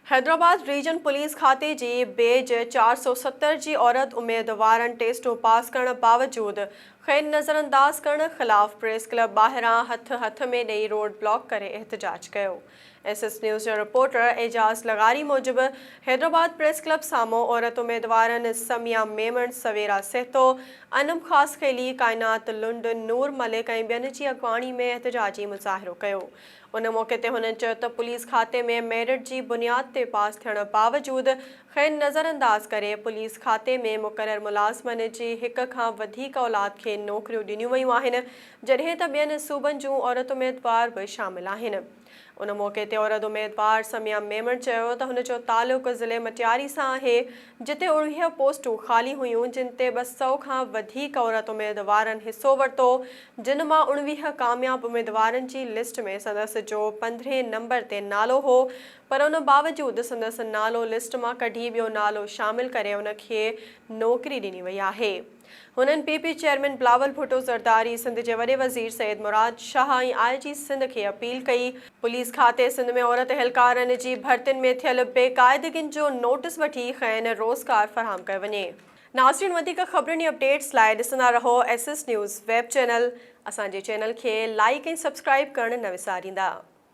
Hyderabad reason police खाते जी बेज 470 जी औरत उम्मीदवारनि टेस्टों पास करण बावजूद खैर नज़रअंदाज करण ख़िलाफ़ प्रेस क्लब ॿाहिरां हथ में ॾेई रोड ब्लॉक करे एहतजाज कयो। SS न्यूज़ जो रिपोर्टर एजाज़ लगारी मूजिब हैदराबाद प्रेस क्लब साम्हूं औरत उम्मीदवारनि समिया मेमन, सवेरा सेतो, अनम ख़ास खेली, कायनात लुंड, नूर मलिक ऐं ॿियनि जी अॻवानी में एहतजाजी मुज़ाहिरो कयो। उन मौक़े ते हुननि चयो त पुलिस खाते में मेरिट जी बुनियाद ते पास थियण बावजूद खैर नज़रअंदाज करे पुलिस खाते में मुक़रर मुलाज़मनि जी हिक खां वधीक औलाद खे नौकरियूं ॾिनियूं वयूं आहिनि, जॾहिं त ॿियनि सूबनि जूं औरत उम्मीदवार बि शामिल आहिनि। उन मौक़े ते औरत उम्मीदवार समिया मेमन चयो त हुन जो तालुक़ ज़िले मटियारी सां आहे, जिते 19 पोस्टूं ख़ाली हुयूं, जिन ते 200 खां वधीक औरत उम्मीदवारनि हिसो वरितो, जिन मां 19 कामयाब उम्मीदवारनि जी लिस्ट में संदसि जो 15 नंबर ते नालो हो, पर उन बावजूद संदसि नालो लिस्ट मां कढी ॿियो नालो शामिल करे उन खे नौकरी ॾिनी वई आहे। हुननि PP चेयरमैन बिलावल भुट्टो ज़रदारी, सिंध जे वॾे वज़ीर सैयद मुराद शाह ऐं IG सिंध खे अपील कई पुलिस खाते सिंध में औरत एहलकारनि जी भर्तियुनि में थियल बेक़ाइदगियुनि जो नोटिस वठी खैर रोज़गार फ़राहम कयो वञे। नाज़रीन, वधीक ख़बरुनि ऐं अपडेट्स लाइ ॾिसंदा रहो SS न्यूज़ वेब चैनल। असांजे चैनल खे लाइक ऐं सब्सक्राइब करणु न विसारींदा।